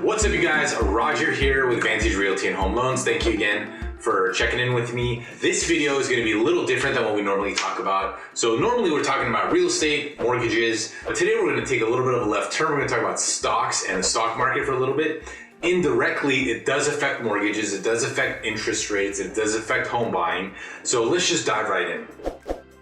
What's up, you guys? Roger here with Vantage Realty and Home Loans. Thank you again for checking in with me. This video is going to be a little different than what we normally talk about. So normally we're talking about real estate, mortgages, but today we're going to take a little bit of a left turn. We're going to talk about stocks and the stock market for a little bit. Indirectly, it does affect mortgages, it does affect interest rates, it does affect home buying. So let's just dive right in.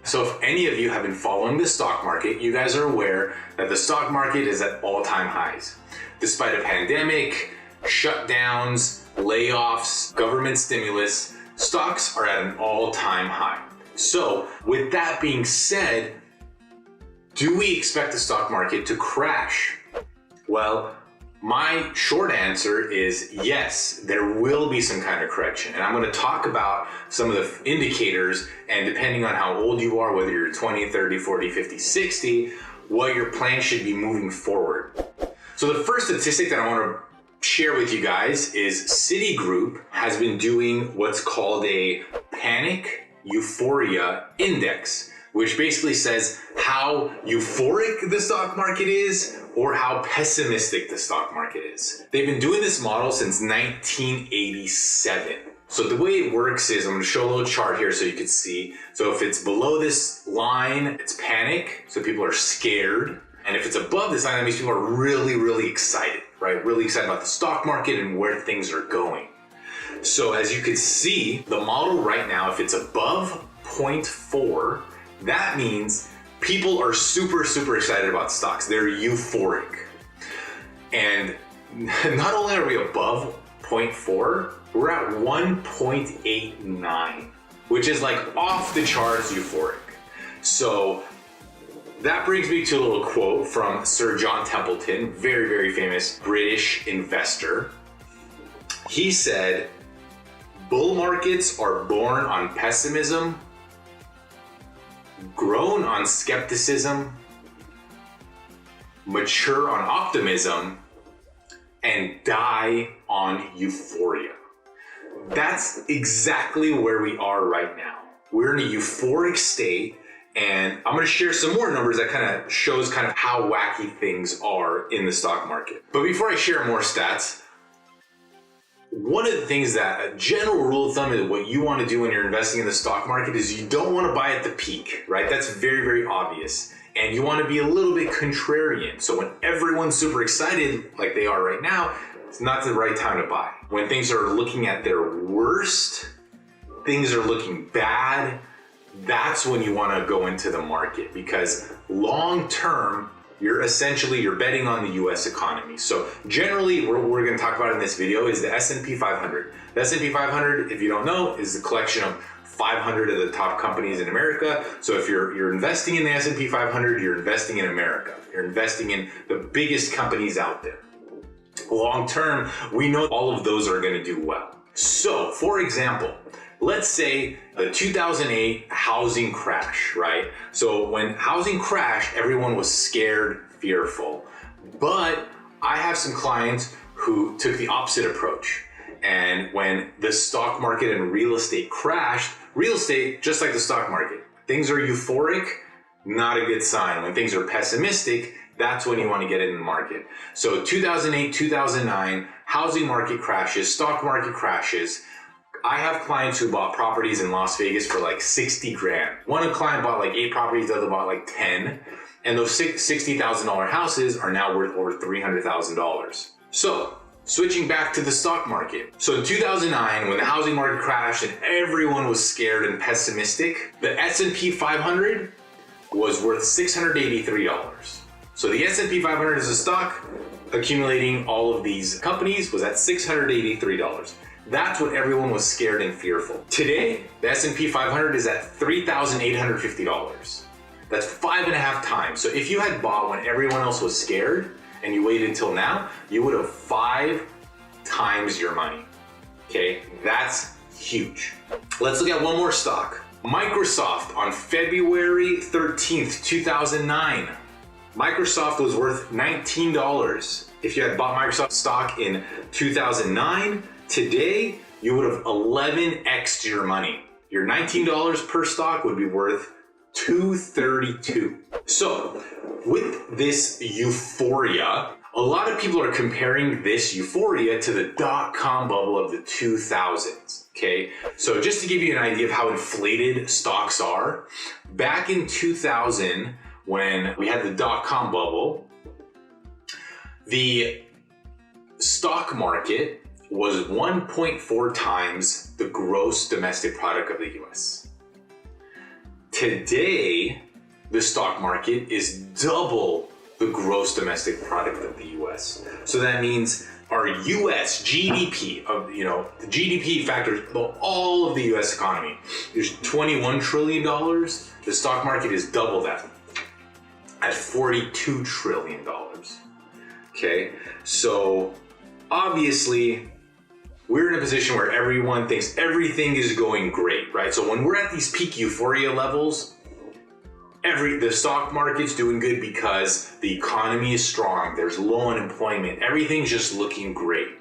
So if any of you have been following the stock market, you guys are aware that the stock market is at all-time highs. Despite a pandemic, shutdowns, layoffs, government stimulus, stocks are at an all-time high. So with that being said, do we expect the stock market to crash? Well, my short answer is yes, there will be some kind of correction. And I'm going to talk about some of the indicators, and depending on how old you are, whether you're 20, 30, 40, 50, 60, what your plan should be moving forward. So the first statistic that I want to share with you guys is Citigroup has been doing what's called a panic euphoria index, which basically says how euphoric the stock market is or how pessimistic the stock market is. They've been doing this model since 1987. So the way it works is, I'm going to show a little chart here so you can see. So if it's below this line, it's panic, so people are scared. And if it's above this line, that means people are really, really excited, right? Really excited about the stock market and where things are going. So as you can see, the model right now, if it's above 0.4, that means people are super, super excited about stocks. They're euphoric. And not only are we above 0.4, we're at 1.89, which is like off the charts euphoric. So that brings me to a little quote from Sir John Templeton, very, very famous British investor. He said, "Bull markets are born on pessimism, grown on skepticism, mature on optimism, and die on euphoria." That's exactly where we are right now. We're in a euphoric state, and I'm going to share some more numbers that kind of shows kind of how wacky things are in the stock market. But before I share more stats, one of the things that a general rule of thumb is what you want to do when you're investing in the stock market is you don't want to buy at the peak, right? That's very, very obvious. And you want to be a little bit contrarian. So when everyone's super excited like they are right now, it's not the right time to buy. When things are looking at their worst, things are looking bad, that's when you want to go into the market, because long term, you're betting on the US economy. So generally, what we're going to talk about in this video is the S&P 500. The S&P 500, if you don't know, is the collection of 500 of the top companies in America. So if you're investing in the S&P 500, you're investing in America. You're investing in the biggest companies out there. Long term, we know all of those are going to do well. So for example, let's say the 2008 housing crash, right? So when housing crashed, everyone was scared, fearful. But I have some clients who took the opposite approach. And when the stock market and real estate crashed, real estate, just like the stock market, things are euphoric, not a good sign. When things are pessimistic, that's when you want to get in the market. So 2008, 2009, housing market crashes, stock market crashes. I have clients who bought properties in Las Vegas for like 60 grand. One client bought like 8 properties, the other bought like 10. And those $60,000 houses are now worth over $300,000. So switching back to the stock market. So in 2009, when the housing market crashed and everyone was scared and pessimistic, the S&P 500 was worth $683. So the S&P 500 as a stock, accumulating all of these companies, was at $683. That's what everyone was scared and fearful. Today, the S&P 500 is at $3,850. That's 5.5 times. So if you had bought when everyone else was scared and you waited until now, you would have 5 times your money. Okay, that's huge. Let's look at one more stock. Microsoft on February 13th, 2009. Microsoft was worth $19. If you had bought Microsoft stock in 2009, today you would have 11x'd your money. Your $19 per stock would be worth $232. So with this euphoria, A lot of people are comparing this euphoria to the dot-com bubble of the 2000s, okay? So just to give you an idea of how inflated stocks are, back in 2000, when we had the dot-com bubble, the stock market was 1.4 times the gross domestic product of the US. Today, the stock market is double the gross domestic product of the US. So that means our US GDP, the GDP factors all of the US economy. There's $21 trillion. The stock market is double that at $42 trillion. Okay, so obviously we're in a position where everyone thinks everything is going great, right? So when we're at these peak euphoria levels, the stock market's doing good because the economy is strong, there's low unemployment, everything's just looking great.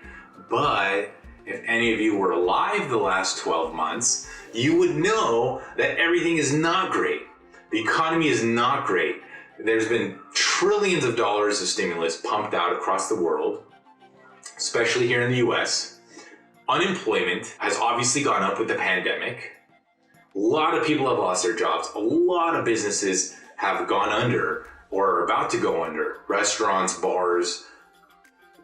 But if any of you were alive the last 12 months, you would know that everything is not great. The economy is not great. There's been trillions of dollars of stimulus pumped out across the world, especially here in the US. Unemployment has obviously gone up with the pandemic. A lot of people have lost their jobs. A lot of businesses have gone under or are about to go under. Restaurants, bars,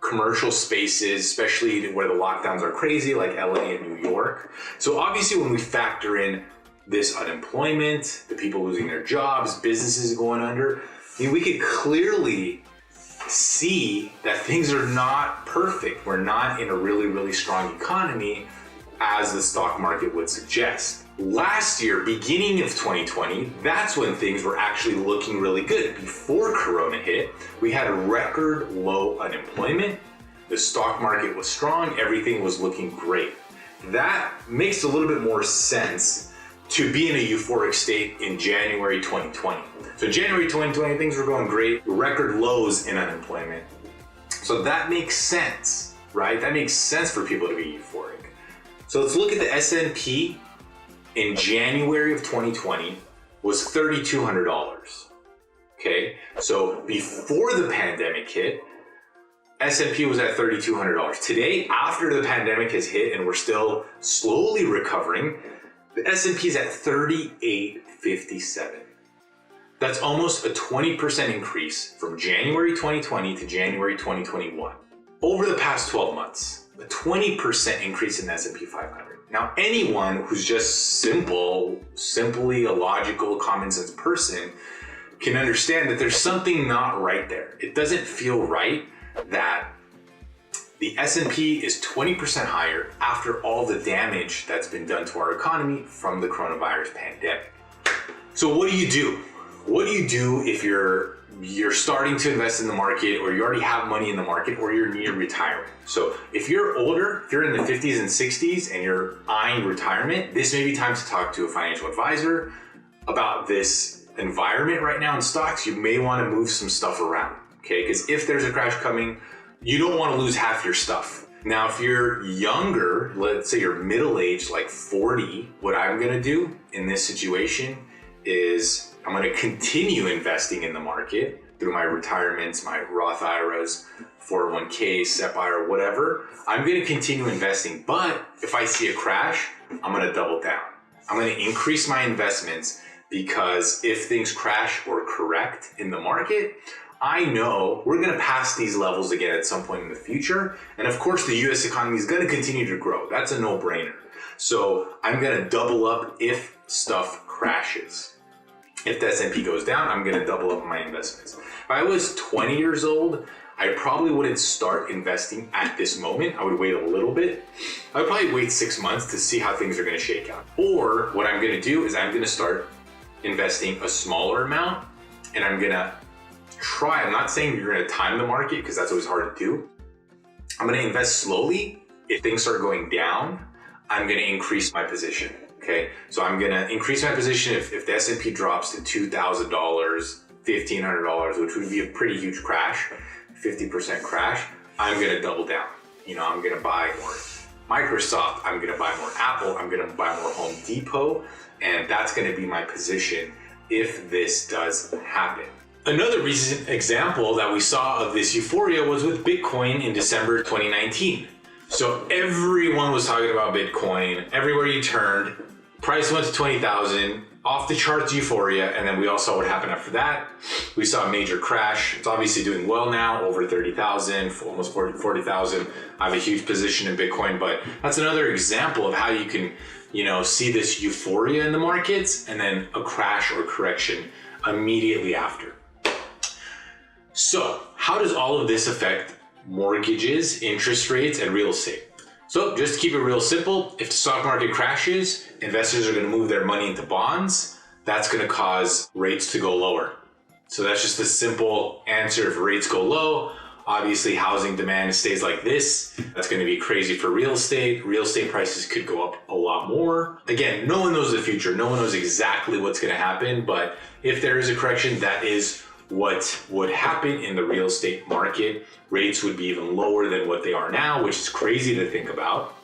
commercial spaces, especially where the lockdowns are crazy, like LA and New York. So obviously when we factor in this unemployment, the people losing their jobs, businesses going under, we could clearly see that things are not perfect. We're not in a really, really strong economy as the stock market would suggest. Last year, beginning of 2020, that's when things were actually looking really good. Before Corona hit, we had a record low unemployment. The stock market was strong. Everything was looking great. That makes a little bit more sense to be in a euphoric state in January 2020. So January 2020, things were going great. Record lows in unemployment. So that makes sense, right? That makes sense for people to be euphoric. So let's look at the S&P. In January of 2020 was $3,200. Okay, so before the pandemic hit, S&P was at $3,200. Today, after the pandemic has hit and we're still slowly recovering, the S&P is at $3,857. That's almost a 20% increase from January 2020 to January 2021. Over the past 12 months, a 20% increase in the S&P 500. Now, anyone who's just simply a logical, common sense person can understand that there's something not right there. It doesn't feel right that the S&P is 20% higher after all the damage that's been done to our economy from the coronavirus pandemic. So what do you do? What do you do if you're starting to invest in the market, or you already have money in the market, or you're near retirement? So if you're older, if you're in the 50s and 60s and you're eyeing retirement, this may be time to talk to a financial advisor about this environment right now in stocks. You may want to move some stuff around, okay? Because if there's a crash coming, you don't want to lose half your stuff. Now, if you're younger, let's say you're middle-aged, like 40, what I'm going to do in this situation is I'm going to continue investing in the market through my retirements, my Roth IRAs, 401k, SEP IRA, whatever. I'm going to continue investing, but if I see a crash, I'm going to double down. I'm going to increase my investments, because if things crash or correct in the market, I know we're going to pass these levels again at some point in the future. And of course, the US economy is going to continue to grow. That's a no-brainer. So I'm going to double up if stuff crashes. If the S&P goes down, I'm going to double up my investments. If I was 20 years old, I probably wouldn't start investing at this moment. I would wait a little bit. I would probably wait 6 months to see how things are going to shake out. Or what I'm going to do is I'm going to start investing a smaller amount, and I'm going to try. I'm not saying you're going to time the market, because that's always hard to do. I'm going to invest slowly. If things start going down, I'm going to increase my position. Okay, so I'm gonna increase my position if the S&P drops to $2,000, $1,500, which would be a pretty huge crash, 50% crash. I'm gonna double down. I'm gonna buy more Microsoft. I'm gonna buy more Apple. I'm gonna buy more Home Depot, and that's gonna be my position if this does happen. Another recent example that we saw of this euphoria was with Bitcoin in December 2019. So everyone was talking about Bitcoin. Everywhere you turned, price went to 20,000, off the charts euphoria, and then we all saw what happened after that. We saw a major crash. It's obviously doing well now, over 30,000, almost 40,000. I have a huge position in Bitcoin, but that's another example of how you can, see this euphoria in the markets and then a crash or correction immediately after. So how does all of this affect mortgages, interest rates, and real estate? So just to keep it real simple, if the stock market crashes, investors are going to move their money into bonds. That's going to cause rates to go lower. So that's just a simple answer. If rates go low, obviously housing demand stays like this. That's going to be crazy for real estate. Real estate prices could go up a lot more. Again, no one knows the future. No one knows exactly what's going to happen. But if there is a correction, that is what would happen in the real estate market. Rates would be even lower than what they are now, which is crazy to think about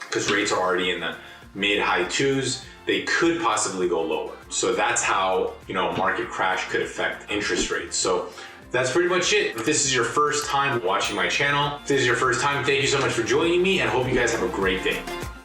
because rates are already in the mid-high twos. They could possibly go lower. So that's how, a market crash could affect interest rates. So that's pretty much it. If this is your first time watching my channel, if this is your first time, thank you so much for joining me and hope you guys have a great day.